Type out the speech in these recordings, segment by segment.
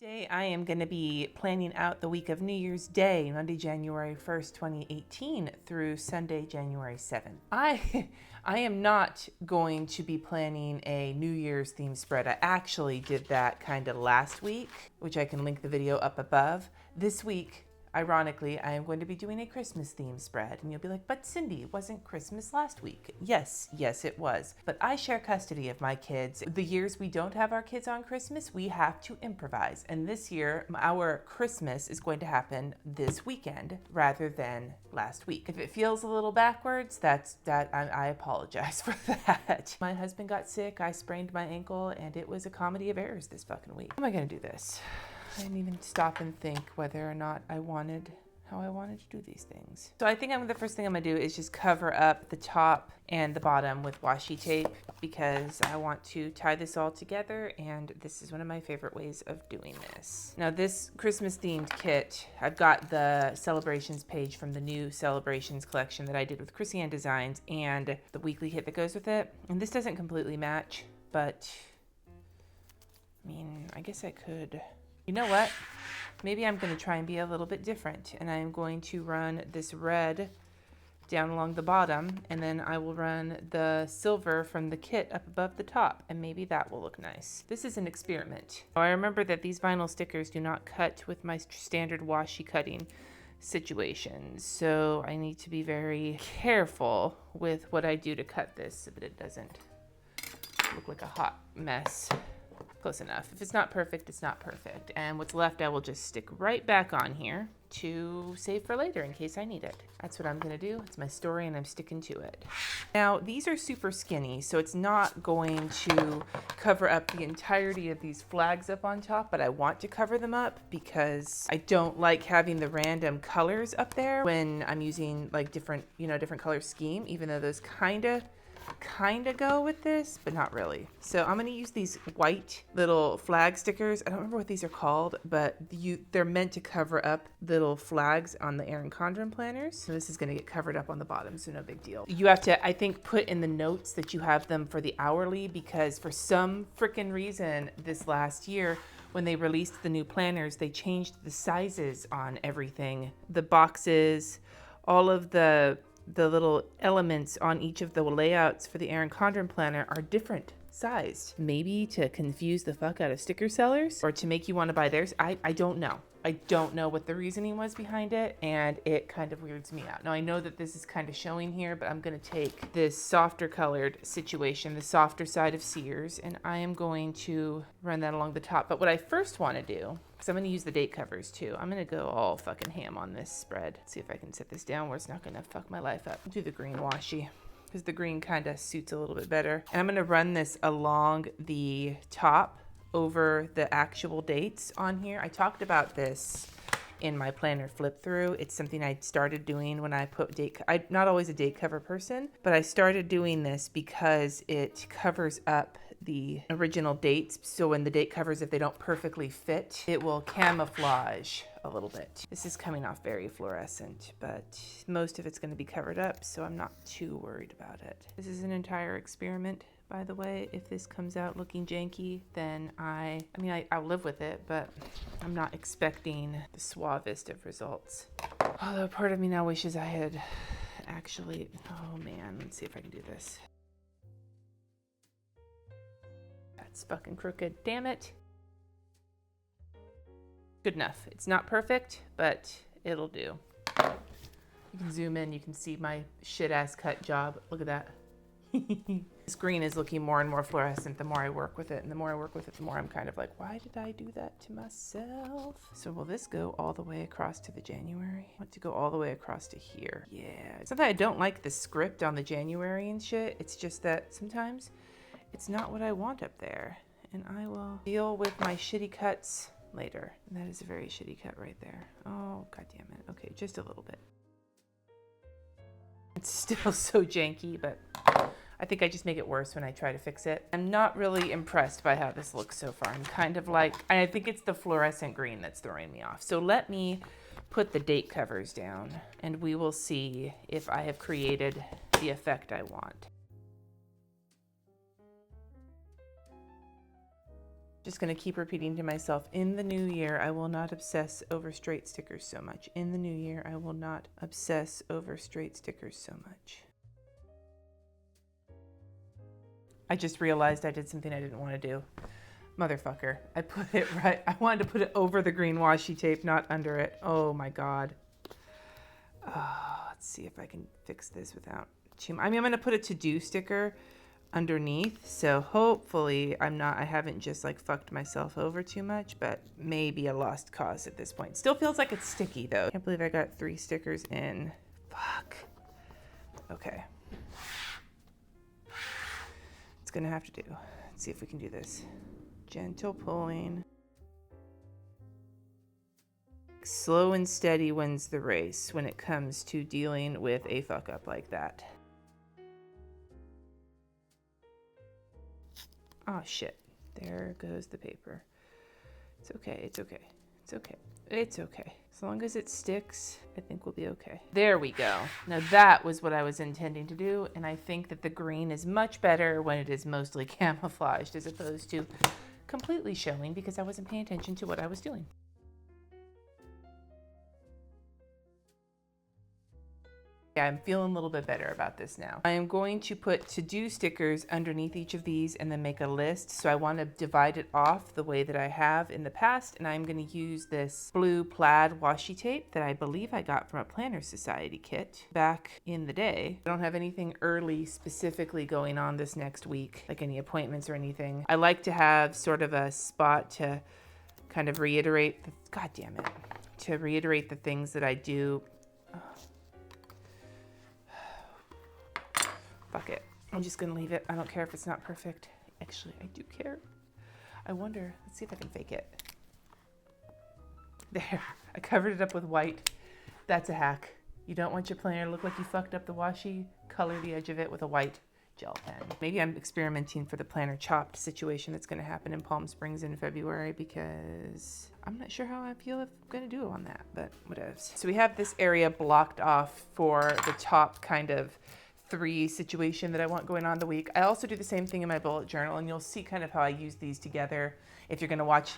Today I am going to be planning out the week of New Year's Day, Monday, January 1st, 2018 through Sunday, January 7th. I am not going to be planning a New Year's theme spread. I actually did that kind of last week, which I can link the video up above. This week, ironically, I am going to be doing a Christmas theme spread. And you'll be like, but Cindy, wasn't Christmas last week? Yes, it was. But I share custody of my kids. The years we don't have our kids on Christmas, we have to improvise. And this year, our Christmas is going to happen this weekend rather than last week. If it feels a little backwards, I apologize for that. My husband got sick, I sprained my ankle, and it was a comedy of errors this fucking week. How am I gonna do this? I didn't even stop and think whether or not how I wanted to do these things. So I think the first thing I'm gonna do is just cover up the top and the bottom with washi tape because I want to tie this all together, and this is one of my favorite ways of doing this. Now this Christmas themed kit, I've got the celebrations page from the new celebrations collection that I did with Chrissy Ann Designs and the weekly kit that goes with it. And this doesn't completely match, but I mean, I guess I could. You know what? Maybe I'm going to try and be a little bit different, and I'm going to run this red down along the bottom, and then I will run the silver from the kit up above the top, and maybe that will look nice. This is an experiment. I remember that these vinyl stickers do not cut with my standard washi cutting situations, so I need to be very careful with what I do to cut this so that it doesn't look like a hot mess. Close enough. If it's not perfect, it's not perfect. And what's left, I will just stick right back on here to save for later in case I need it. That's what I'm gonna do. It's my story and I'm sticking to it. Now, these are super skinny, so it's not going to cover up the entirety of these flags up on top, but I want to cover them up because I don't like having the random colors up there when I'm using like different color scheme, even though those kind of go with this, but not really. So I'm going to use these white little flag stickers. I don't remember what these are called, but they're meant to cover up little flags on the Erin Condren planners. So this is going to get covered up on the bottom, so no big deal. You have to, I think, put in the notes that you have them for the hourly, because for some freaking reason this last year, when they released the new planners, they changed the sizes on everything. The boxes, all of the little elements on each of the layouts for the Erin Condren planner are different sized. Maybe to confuse the fuck out of sticker sellers or to make you want to buy theirs. I don't know. I don't know what the reasoning was behind it, and it kind of weirds me out. Now I know that this is kind of showing here, but I'm going to take this softer colored situation, the softer side of Sears, and I am going to run that along the top. But what I first want to do, because I'm going to use the date covers too, I'm going to go all fucking ham on this spread. See if I can set this down where it's not going to fuck my life up. Do the green washi, because the green kind of suits a little bit better. And I'm going to run this along the top over the actual dates on here. I talked about this in my planner flip through. It's something I started doing when I put I'm not always a date cover person, but I started doing this because it covers up the original dates. So when the date covers, if they don't perfectly fit, it will camouflage a little bit. This is coming off very fluorescent, but most of it's going to be covered up, so I'm not too worried about it. This is an entire experiment. By the way, if this comes out looking janky, then I'll live with it, but I'm not expecting the suavest of results. Although part of me now wishes I had actually, oh man, let's see if I can do this. That's fucking crooked, damn it. Good enough. It's not perfect, but it'll do. You can zoom in, you can see my shit ass cut job. Look at that. This green is looking more and more fluorescent the more I work with it, and the more I work with it, the more I'm kind of like, why did I do that to myself? So will this go all the way across to the January? I want to go all the way across to here. Yeah, it's not that I don't like the script on the January and shit. It's just that sometimes it's not what I want up there, and I will deal with my shitty cuts later. And that is a very shitty cut right there. Oh, god damn it. Okay, just a little bit. It's still so janky, but I think I just make it worse when I try to fix it. I'm not really impressed by how this looks so far. I'm kind of like, I think it's the fluorescent green that's throwing me off. So let me put the date covers down and we will see if I have created the effect I want. Just gonna keep repeating to myself, in the new year, I will not obsess over straight stickers so much. In the new year, I will not obsess over straight stickers so much. I just realized I did something I didn't want to do. Motherfucker. I put it right. I wanted to put it over the green washi tape, not under it. Oh my God. Let's see if I can fix this without too much. I mean, I'm going to put a to-do sticker underneath. So hopefully I haven't just like fucked myself over too much, but maybe a lost cause at this point. Still feels like it's sticky though. Can't believe I got 3 stickers in. Fuck. Okay. It's gonna have to do. Let's see if we can do this. Gentle pulling. Slow and steady wins the race when it comes to dealing with a fuck up like that. Oh shit, there goes the paper. It's okay, it's okay, it's okay, it's okay. As long as it sticks, I think we'll be okay. There we go. Now that was what I was intending to do, and I think that the green is much better when it is mostly camouflaged as opposed to completely showing because I wasn't paying attention to what I was doing. Yeah, I'm feeling a little bit better about this now. I am going to put to-do stickers underneath each of these and then make a list. So I want to divide it off the way that I have in the past. And I'm going to use this blue plaid washi tape that I believe I got from a Planner Society kit back in the day. I don't have anything early specifically going on this next week, like any appointments or anything. I like to have sort of a spot to kind of reiterate, God damn it, to reiterate the things that I do. Fuck it. I'm just gonna leave it. I don't care if it's not perfect. Actually, I do care. I wonder, let's see if I can fake it. There, I covered it up with white. That's a hack. You don't want your planner to look like you fucked up the washi. Color the edge of it with a white gel pen. Maybe I'm experimenting for the planner chopped situation that's gonna happen in Palm Springs in February because I'm not sure how I feel if I'm gonna do on that, but whatevs. So we have this area blocked off for the top kind of 3 situation that I want going on the week. I also do the same thing in my bullet journal, and you'll see kind of how I use these together. If you're gonna watch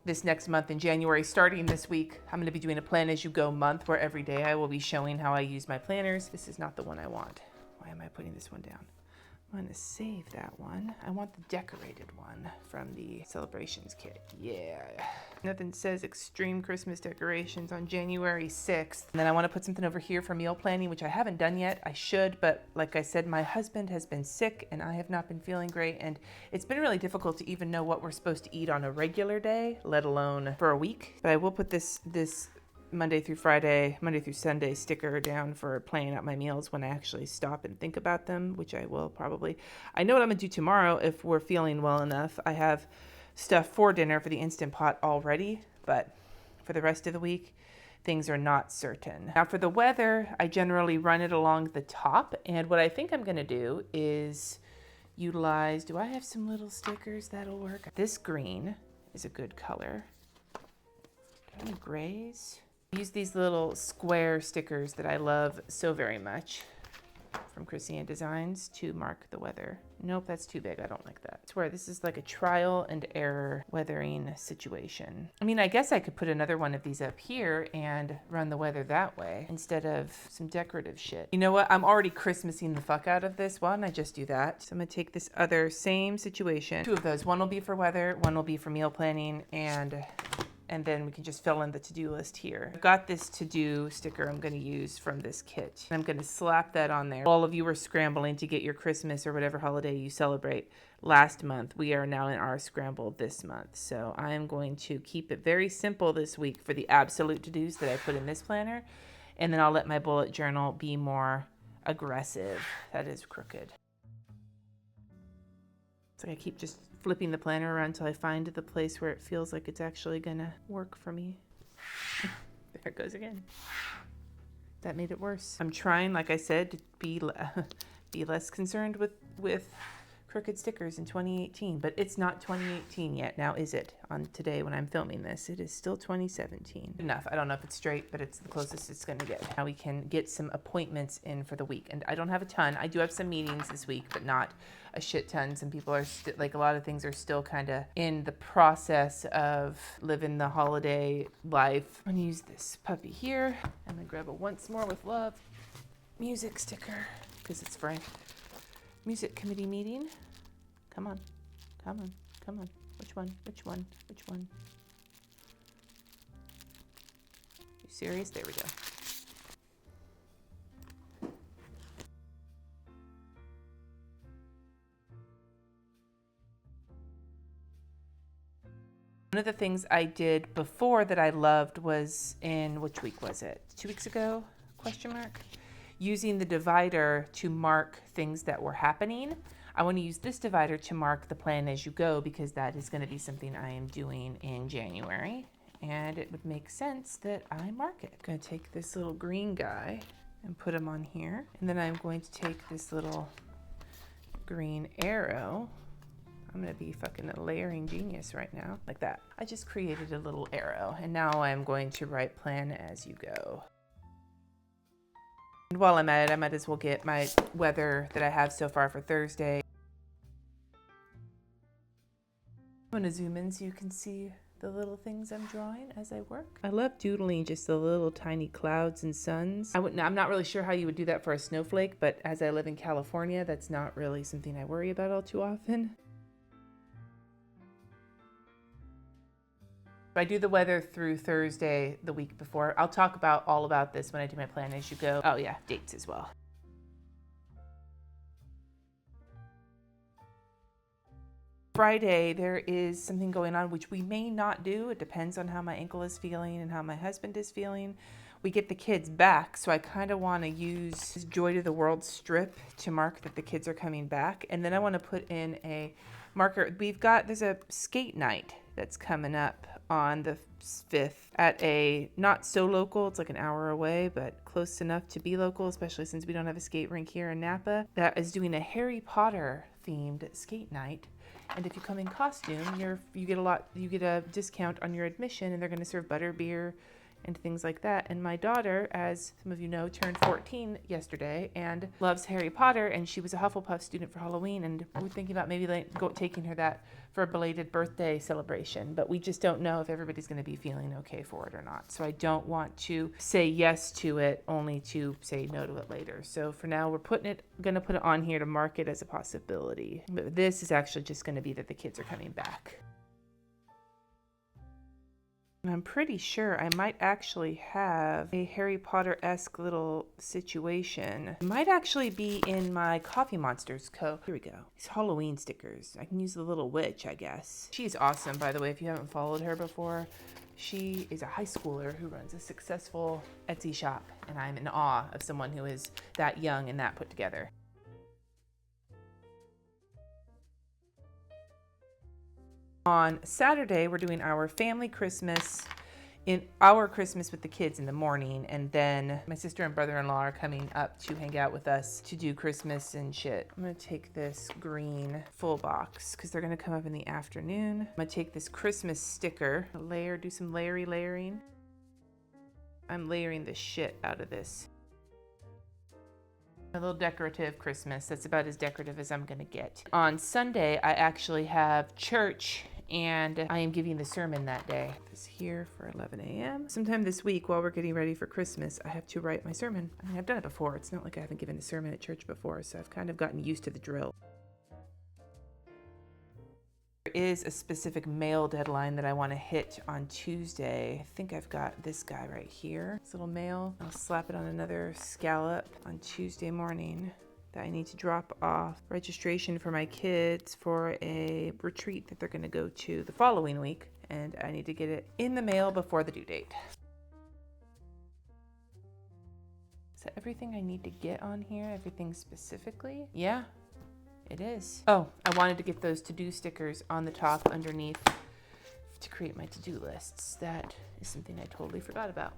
this next month in January, starting this week, I'm gonna be doing a plan as you go month where every day I will be showing how I use my planners. This is not the one I want. Why am I putting this one down? I'm gonna save that one. I want the decorated one from the celebrations kit. Yeah. Nothing says extreme Christmas decorations on January 6th. And then I want to put something over here for meal planning, which I haven't done yet. I should, but like I said, my husband has been sick and I have not been feeling great. And it's been really difficult to even know what we're supposed to eat on a regular day, let alone for a week. But I will put this Monday through Sunday sticker down for planning out my meals when I actually stop and think about them, which I will probably. I know what I'm gonna do tomorrow if we're feeling well enough. I have stuff for dinner for the Instant Pot already, but for the rest of the week, things are not certain. Now for the weather, I generally run it along the top, and what I think I'm gonna do is utilize, do I have some little stickers that'll work? This green is a good color. Do I have any grays? Use these little square stickers that I love so very much from Christian Designs to mark the weather. Nope, that's too big. I don't like that. I swear, this is like a trial and error weathering situation. I mean, I guess I could put another one of these up here and run the weather that way instead of some decorative shit. You know what? I'm already Christmasing the fuck out of this. Why don't I just do that? So I'm gonna take this other same situation. 2 of those. One will be for weather, one will be for meal planning, and then we can just fill in the to-do list here. I've got this to-do sticker I'm gonna use from this kit. I'm gonna slap that on there. All of you were scrambling to get your Christmas or whatever holiday you celebrate last month. We are now in our scramble this month. So I'm going to keep it very simple this week for the absolute to-dos that I put in this planner. And then I'll let my bullet journal be more aggressive. That is crooked. So I keep just flipping the planner around until I find the place where it feels like it's actually gonna work for me. There it goes again. That made it worse. I'm trying, like I said, to be less concerned with crooked stickers in 2018, but it's not 2018 yet. Now is it? On today when I'm filming this, it is still 2017. Enough. I don't know if it's straight, but it's the closest it's gonna get. Now we can get some appointments in for the week, and I don't have a ton. I do have some meetings this week, but not a shit ton. Some people are like, a lot of things are still kind of in the process of living the holiday life. I'm gonna use this puppy here. I'm gonna grab a Once More with Love music sticker because it's for a music committee meeting. Come on, come on, come on. Which one? Which one? Which one? You serious? There we go. One of the things I did before that I loved was in, which week was it? 2 weeks ago? Question mark. Using the divider to mark things that were happening. I want to use this divider to mark the plan as you go because that is going to be something I am doing in January. And it would make sense that I mark it. I'm going to take this little green guy and put him on here. And then I'm going to take this little green arrow. I'm gonna be fucking a layering genius right now, like that. I just created a little arrow, and now I'm going to write plan as you go. And while I'm at it, I might as well get my weather that I have so far for Thursday. I'm gonna zoom in so you can see the little things I'm drawing as I work. I love doodling just the little tiny clouds and suns. I'm not really sure how you would do that for a snowflake, but as I live in California, that's not really something I worry about all too often. I do the weather through Thursday the week before. I'll talk about all about this when I do my plan as you go. Oh yeah, dates as well. Friday, there is something going on which we may not do. It depends on how my ankle is feeling and how my husband is feeling. We get the kids back, so I kind of want to use this Joy to the World strip to mark that the kids are coming back. And then I want to put in a marker. There's a skate night that's coming up on the 5th at a not so local, it's like an hour away, but close enough to be local, especially since we don't have a skate rink here in Napa, that is doing a Harry Potter themed skate night. And if you come in costume, you get a discount on your admission, and they're going to serve butterbeer and things like that. And my daughter, as some of you know, turned 14 yesterday and loves Harry Potter, and she was a Hufflepuff student for Halloween, and we're thinking about maybe taking her that for a belated birthday celebration, but we just don't know if everybody's going to be feeling okay for it or not. So I don't want to say yes to it only to say no to it later. So for now, we're going to put it on here to mark it as a possibility. But this is actually just going to be that the kids are coming back. And I'm pretty sure I might actually have a Harry Potter-esque little situation. It might actually be in my Coffee Monsters Here we go. These Halloween stickers. I can use the little witch, I guess. She's awesome, by the way, if you haven't followed her before. She is a high schooler who runs a successful Etsy shop, and I'm in awe of someone who is that young and that put together. On Saturday, we're doing our family Christmas, with the kids in the morning, and then my sister and brother-in-law are coming up to hang out with us to do Christmas and shit. I'm gonna take this green full box because they're gonna come up in the afternoon. I'm gonna take this Christmas sticker, do some layering. I'm layering the shit out of this. A little decorative Christmas. That's about as decorative as I'm gonna get. On Sunday, I actually have church, and I am giving the sermon that day. This here for 11 a.m. Sometime this week, while we're getting ready for Christmas, I have to write my sermon. I mean, I've done it before. It's not like I haven't given a sermon at church before, so I've kind of gotten used to the drill. There is a specific mail deadline that I want to hit on Tuesday. I think I've got this guy right here. This little mail. I'll slap it on another scallop on Tuesday morning. That I need to drop off registration for my kids for a retreat that they're going to go to the following week, and I need to get it in the mail before the due date. Is that everything I need to get on here? Everything specifically? Yeah, it is. Oh, I wanted to get those to-do stickers on the top underneath to create my to-do lists. That is something I totally forgot about.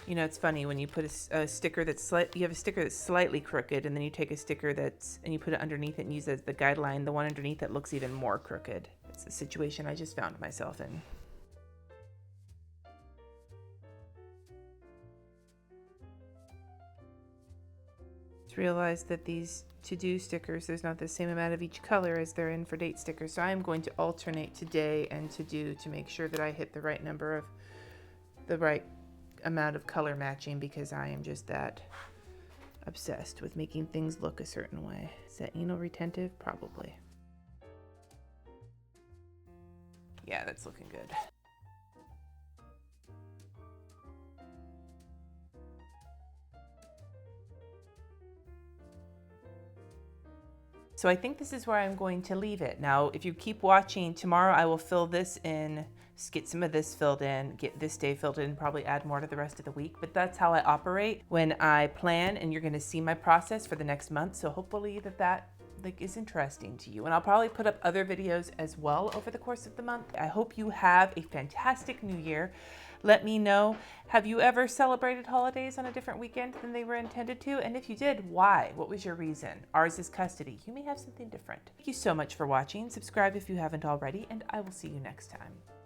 You know, it's funny when you put a sticker that's you have a sticker that's slightly crooked, and then you take a sticker and you put it underneath it and use it as the guideline. The one underneath that looks even more crooked. It's a situation I just found myself in. Just realized that these to-do stickers, there's not the same amount of each color as there in for date stickers. So I'm going to alternate today and to-do to make sure that I hit the right number of the right amount of color matching, because I am just that obsessed with making things look a certain way. Is that anal retentive? Probably. Yeah, that's looking good. So I think this is where I'm going to leave it. Now, if you keep watching, tomorrow I will fill this in, get some of this filled in, get this day filled in, probably add more to the rest of the week. But that's how I operate when I plan, and you're gonna see my process for the next month. So hopefully that is interesting to you. And I'll probably put up other videos as well over the course of the month. I hope you have a fantastic new year. Let me know, have you ever celebrated holidays on a different weekend than they were intended to? And if you did, why? What was your reason? Ours is custody. You may have something different. Thank you so much for watching. Subscribe if you haven't already, and I will see you next time.